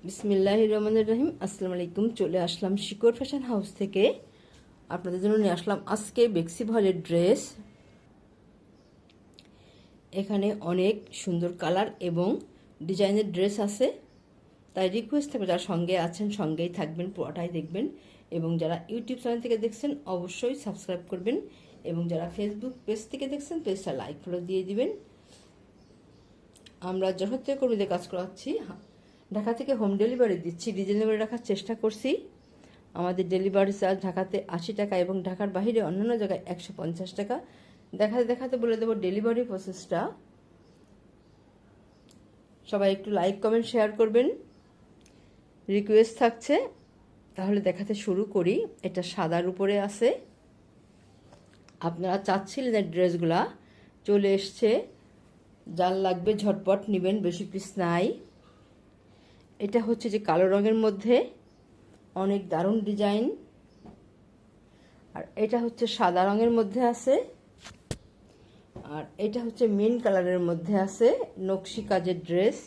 বিসমিল্লাহির রহমানির রহিম। আসসালামু আলাইকুম। চলে আসলাম শিকর ফ্যাশন হাউস থেকে। আপনাদের জন্য নিয়ে আসলাম আজকে বেক্সি ভলের ড্রেস। এখানে অনেক সুন্দর কালার এবং ডিজাইনের ড্রেস আছে, তাই রিকোয়েস্ট থাকবে যারা সঙ্গে আছেন সঙ্গেই থাকবেন, পুরোটাই দেখবেন। এবং যারা ইউটিউব চ্যানেল থেকে দেখছেন অবশ্যই সাবস্ক্রাইব করবেন, এবং যারা ফেসবুক পেজ থেকে দেখছেন পেজটা লাইক ফলো দিয়ে দিবেন। আমরা যথার্থ কর্মীদের কাজ করাচ্ছি, ঢাকা থেকে হোম ডেলিভারি দিচ্ছি, রিজনেবল রাখার চেষ্টা করছি। আমাদের ডেলিভারি চার্জ ঢাকাতে 80 টাকা এবং ঢাকার বাইরে অন্যান্য জায়গায় 150 টাকা। দেখাতে দেখাতে বলে দেবো ডেলিভারি প্রসেসটা। সবাই একটু লাইক কমেন্ট শেয়ার করবেন, রিকোয়েস্ট থাকছে। তাহলে দেখাতে শুরু করি। এটা সাদার উপরে আছে, আপনারা চাচ্ছিলেন এই ড্রেসগুলা, চলে এসছে। যার লাগবে ঝটপট নেবেন, বেশি পিস নাই। এটা হচ্ছে যে কালো রঙের মধ্যে অনেক দারুণ ডিজাইন, আর এটা হচ্ছে সাদা রঙের মধ্যে আছে, আর এটা হচ্ছে মেন কালারের মধ্যে আছে নকশি কাজের ড্রেস।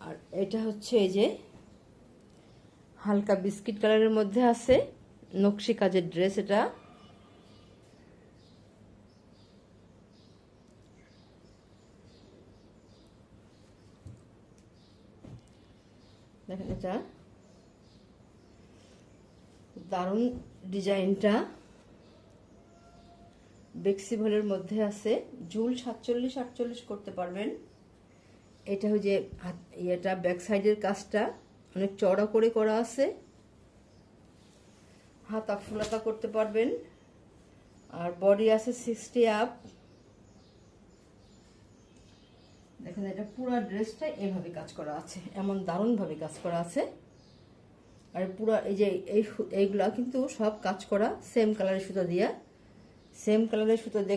আর এটা হচ্ছে এই যে হালকা বিস্কিট কালারের মধ্যে আছে নকশি কাজের ড্রেস। এটা দেখেন, এটা দারুণ ডিজাইনটা বেক্সি ভলের মধ্যে আছে। ঝুল 47-48 করতে পারবেন। এটা হচ্ছে এটা ব্যাক সাইডের কাজটা অনেক চড়া করে করা আছে, হাতা ফুলাতা করতে পারবেন। আর বডি আছে 60 আপ। দেখেন, এটা পুরো ড্রেসটা এভাবে কাজ করা আছে, এমন দারুণভাবে কাজ করা আছে। আর পুরো এই যে এইগুলা কিন্তু সব কাজ করা সেম কালারের সুতো দিয়ে,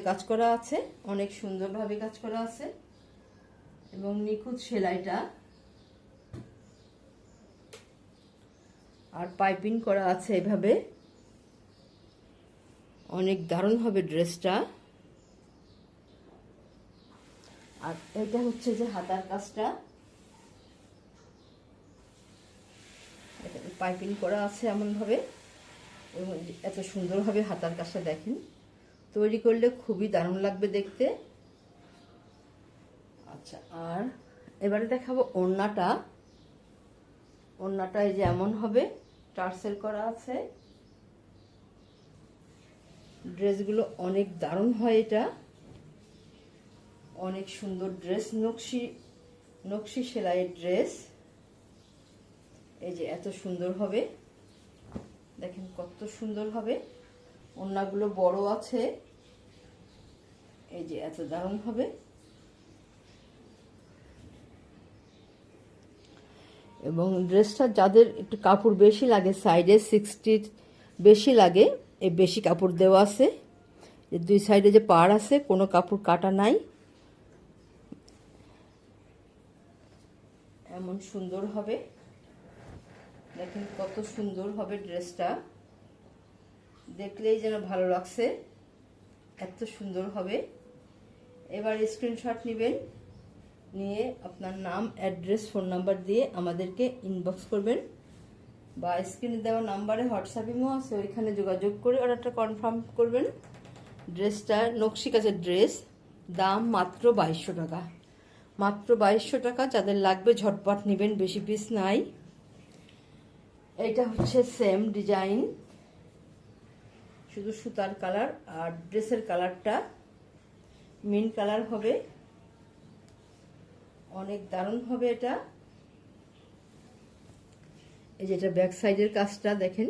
কাজ করা আছে। অনেক সুন্দরভাবে কাজ করা আছে এবং নিখুঁত সেলাইটা, আর পাইপিং করা আছে এভাবে। অনেক দারুণ হবে ড্রেসটা। আর এটা হচ্ছে যে হাতার কাজটা, পাইপিং করা আছে এমনভাবে, এবং এত সুন্দরভাবে হাতার কাজটা দেখেন। তৈরি করলে খুবই দারুণ লাগবে দেখতে। আচ্ছা, আর এবারে দেখাবো ওড়নাটা। ওড়নাটা এই যে এমন হবে, টার্সেল করা আছে। ড্রেসগুলো অনেক দারুণ হয়, এটা অনেক সুন্দর ড্রেস, নকশি সেলাইয়ের ড্রেস। এই যে এত সুন্দর হবে, দেখেন কত সুন্দর হবে। ওড়নাগুলো বড় আছে, এই যে এত দারুণ হবে। এবং ড্রেসটা যাদের একটু কাপড় বেশি লাগে, সাইডে 60 বেশি লাগে, এই বেশি কাপড় দেওয়া আছে। দুই সাইডে যে পাড় আছে, কোনো কাপড় কাটা নাই। এমন সুন্দর হবে, দেখেন কত সুন্দর হবে ড্রেসটা, দেখলেই যেন ভালো লাগছে, এত সুন্দর হবে। এবার স্ক্রিনশট নেবেন, নিয়ে আপনার নাম, অ্যাড্রেস, ফোন নাম্বার দিয়ে আমাদেরকে ইনবক্স করবেন, বা স্ক্রিনে দেওয়া নাম্বারে হোয়াটসঅ্যাপ ইমো আছে, ওইখানে যোগাযোগ করে অর্ডারটা কনফার্ম করবেন। ড্রেসটা নকশি কাজের ড্রেস, দাম মাত্র 2200 টাকা, মাত্র 2200 টাকা। যাদের লাগবে ঝটপট নেবেন, বেশি পিস নাই। এইটা হচ্ছে সেম ডিজাইন, শুধু সুতার কালার, আর ড্রেসের কালারটা মিন্ট কালার হবে। অনেক দারুণ হবে এটা। এই যে এটা ব্যাক সাইডের কাজটা দেখেন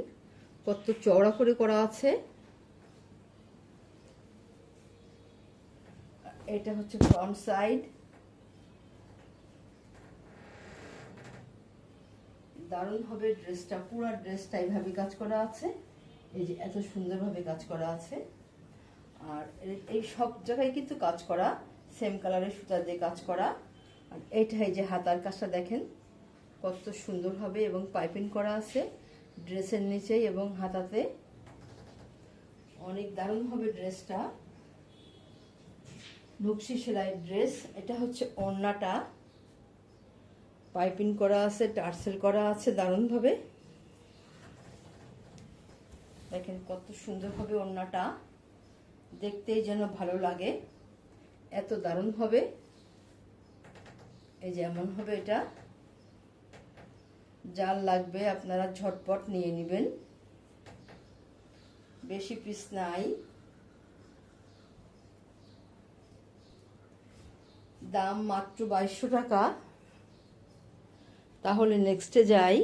কত চওড়া করে করা আছে। এটা হচ্ছে ফ্রন্ট সাইড, দারুণ হবে ড্রেসটা। পুরো ড্রেসটা এইভাবে কাজ করা আছে, এই যে এত সুন্দরভাবে কাজ করা আছে। আর এই সব জায়গায় কিন্তু কাজ করা সেম কালারের সুতা দিয়ে কাজ করা। আর এইটা এই যে হাতার কাজটা দেখেন কত সুন্দর হবে, এবং পাইপিং করা আছে ড্রেসের নিচেই এবং হাতাতে। অনেক দারুণ হবে ড্রেসটা, নকশি সেলাই ড্রেস। এটা হচ্ছে ওড়নাটা, পাইপিং করা আছে, টার্সেল করা আছে দারুণভাবে। দেখেন কত সুন্দর হবে ওড়নাটা, দেখতেই যেন ভালো লাগে, এত দারুণ হবে। এই যে এমন হবে এটা। যার লাগবে আপনারা ঝটপট নিয়ে নেবেন, বেশি পিস নাই। দাম মাত্র 2200 টাকা। তাহলে নেক্সটে যাই।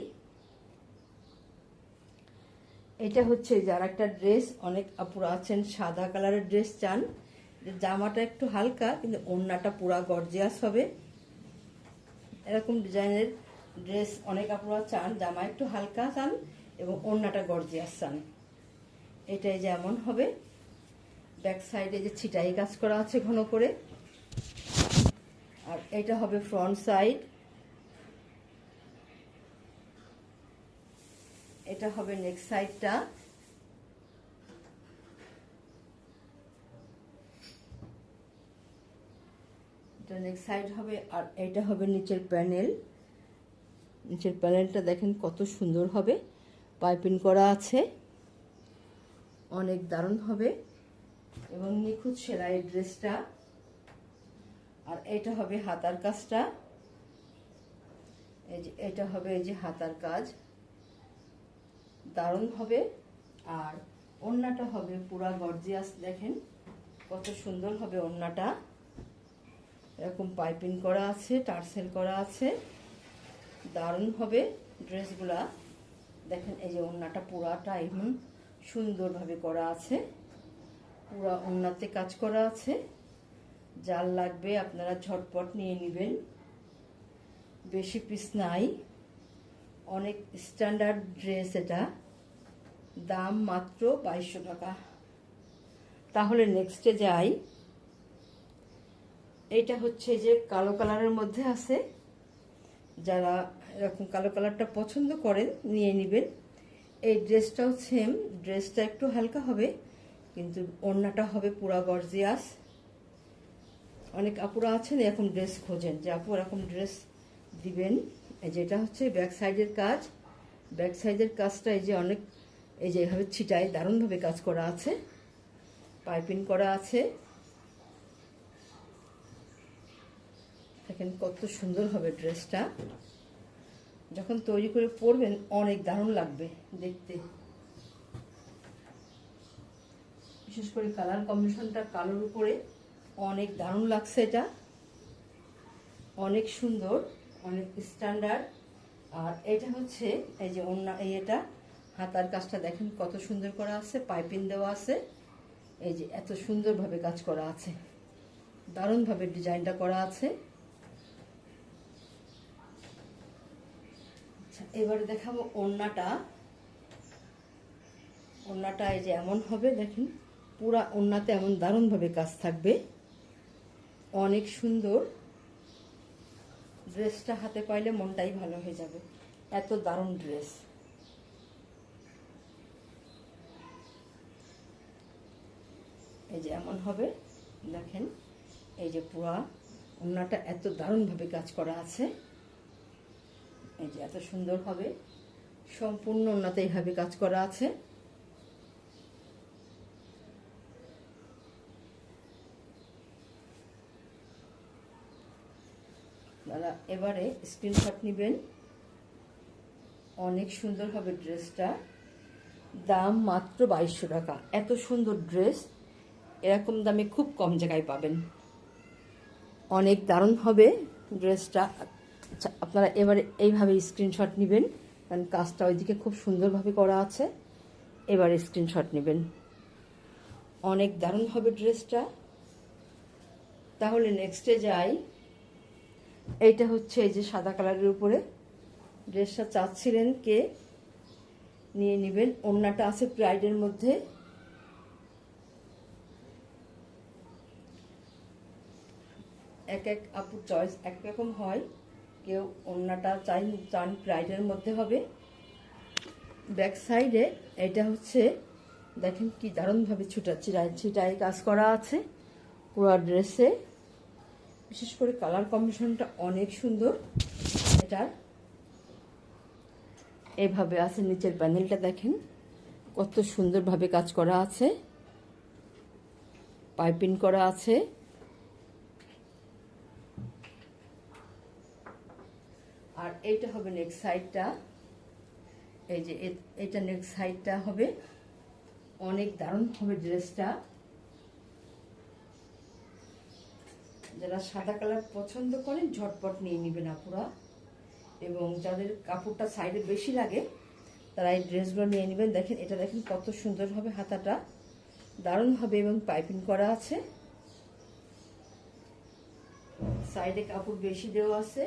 এটা হচ্ছে যার একটা ড্রেস, অনেক আপুরা আছেন সাদা কালারের ড্রেস চান, জামাটা একটু হালকা কিন্তু ওড়নাটা পুরা গর্জিয়াস হবে। এরকম ডিজাইনের ড্রেস অনেক আপুরা চান, জামা একটু হালকা চান এবং ওড়নাটা গর্জিয়াস চান। এটাই যেমন হবে। ব্যাক সাইডে যে ছিটাই কাজ করা আছে ঘন করে, আর এটা হবে ফ্রন্ট সাইড। এটা হবে নেক্সট সাইডটা। এটা নেক্সট সাইড হবে, আর এটা হবে নিচের প্যানেল। নিচের প্যানেলটা দেখেন কত সুন্দর হবে, পাইপিং করা আছে, অনেক দারুণ হবে এবং নিখুঁত সেলাই ড্রেসটা। আর এটা হবে হাতার কাজটা। এই যে এটা হবে এই যে হাতার কাজ, দারুণ হবে। আর ওড়নাটা হবে পুরা গর্জিয়াস, দেখেন কত সুন্দর হবে ওড়নাটা। এরকম পাইপিং করা আছে, টার্সেল করা আছে, দারুণ হবে ড্রেসগুলা। দেখেন এই যে ওড়নাটা পুরাটা এমন সুন্দরভাবে করা আছে, পুরা ওড়নাতে কাজ করা আছে। যার লাগবে আপনারা ঝটপট নিয়ে নেবেন, বেশি পিস নাই, অনেক স্ট্যান্ডার্ড ড্রেস। এটা দাম মাত্র 2200 টাকা। তাহলে নেক্সটে যাই। এটা হচ্ছে যে কালো কালারের মধ্যে আছে, যারা এরকম কালো কালারটা পছন্দ করেন নিয়ে নেবেন। এই ড্রেসটাও সেম, ড্রেসটা একটু হালকা হবে কিন্তু ওড়নাটা হবে পুরা গর্জিয়াস। অনেক আপুরা আছেন এরকম ড্রেস খোঁজেন, যে আপু এরকম ড্রেস দিবেন। যেটা হচ্ছে ব্যাক সাইডের কাজ। ব্যাক সাইডের কাজটা এই যে অনেক, এই যে এইভাবে ছিটায় দারুণভাবে কাজ করা আছে, পাইপিং করা আছে। দেখেন কত সুন্দর হবে ড্রেসটা, যখন তৈরি করে পরবেন অনেক দারুণ লাগবে দেখতে। বিশেষ করে কালার কম্বিনেশনটা কালোর উপরে অনেক দারুণ লাগছে। এটা অনেক সুন্দর, অনেক স্ট্যান্ডার্ড। আর এটা হচ্ছে এই যে ওড়না, এটা হাতার কাজটা দেখেন কত সুন্দর করা আছে, পাইপিং দেওয়া আছে। এই যে এত সুন্দরভাবে কাজ করা আছে, দারুণভাবে ডিজাইনটা করা আছে। আচ্ছা, এবারে দেখাবো ওড়নাটা। ওড়নাটা এই যে এমন হবে, দেখেন পুরা ওড়নাতে এমন দারুণভাবে কাজ থাকবে, অনেক সুন্দর। ড্রেসটা হাতে পাইলে মনটাই ভালো হয়ে যাবে, এত দারুণ ড্রেস। এই যে এমন হবে, দেখেন এই যে পুরা ওড়নাটা এত দারুণভাবে কাজ করা আছে। এই যে এত সুন্দর হবে, সম্পূর্ণ ওড়নাতে এইভাবে কাজ করা আছে। আপনারা এবারে স্ক্রিনশট নেবেন, অনেক সুন্দর হবে ড্রেসটা। দাম মাত্র 2200 টাকা। এত সুন্দর ড্রেস এরকম দামে খুব কম জায়গায় পাবেন, অনেক দারুণ হবে ড্রেসটা। আচ্ছা, আপনারা এবারে এইভাবে স্ক্রিনশট নেবেন, কারণ কাজটা ওইদিকে খুব সুন্দরভাবে করা আছে। এবারে স্ক্রিনশট নেবেন, অনেক দারুণ হবে ড্রেসটা। তাহলে নেক্সটে যাই। এইটা হচ্ছে এই যে সাদা কালারের উপরে ড্রেসটা চাচ্ছিলেন কে, নিয়ে নেবেন। ওড়নাটা আছে প্রাইডের মধ্যে, এক এক আপুর চয়েস এক রকম হয়। কেউ ওড়নাটা চান প্রাইডের মধ্যে হবে। ব্যাক সাইডে এটা হচ্ছে দেখেন কি দারুণভাবে ছিটাই কাজ করা আছে পুরো ড্রেসে। বিশেষ করে কালার কম্বিনেশনটা অনেক সুন্দর। এটা এটার এভাবে আছে। নিচের প্যানেলটা দেখেন কত সুন্দরভাবে কাজ করা আছে, পাইপিং করা আছে। আর এইটা হবে নেক্সট সাইডটা, এই যে এটা নেক্সট সাইডটা হবে, অনেক দারুণ হবে ড্রেসটা। যারা সাদা কালার পছন্দ করেন ঝটপট নিয়ে নেবেন আপুরা, এবং যাদের কাপড়টা সাইডে বেশি লাগে তারা এই ড্রেসগুলো নিয়ে নেবেন। দেখেন এটা দেখেন কত সুন্দর হবে, হাতাটা দারুণ হবে এবং পাইপিং করা আছে, সাইডে কাপড় বেশি দেওয়া আছে।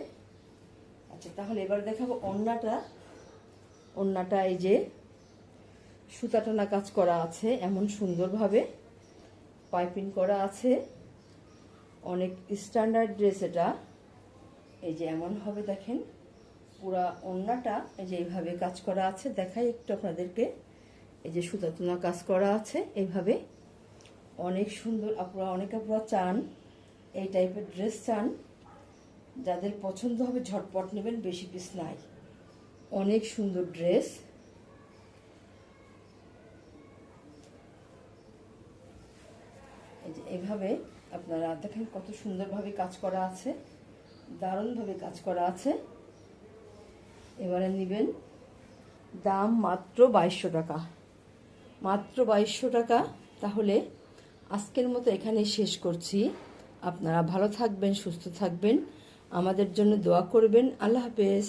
আচ্ছা তাহলে এবার দেখাবো ওড়নাটা। ওড়নাটা এই যে সুতা টানা কাজ করা আছে, এমন সুন্দরভাবে পাইপিং করা আছে, অনেক স্ট্যান্ডার্ড ড্রেস এটা। এই যে এমন হবে দেখেন পুরা ওড়নাটা এই যে এইভাবে কাজ করা আছে। দেখাই একটু আপনাদেরকে, এই যে সুতা টানা কাজ করা আছে এইভাবে, অনেক সুন্দর। আপনারা অনেক আপনারা চান এই টাইপের ড্রেস, চান যাদের পছন্দ হবে ঝটপট নেবেন, বেশি পিস নাই, অনেক সুন্দর ড্রেস। এই যে এইভাবে আপনারা দেখেন কত সুন্দরভাবে কাজ করা আছে, দারুণভাবে কাজ করা আছে। এবারে নেবেন, দাম মাত্র 2200 টাকা, মাত্র 2200 টাকা। তাহলে আজকের মতো এখানে শেষ করছি। আপনারা ভালো থাকবেন, সুস্থ থাকবেন, আমাদের জন্য দোয়া করবেন। আল্লাহ হাফেজ।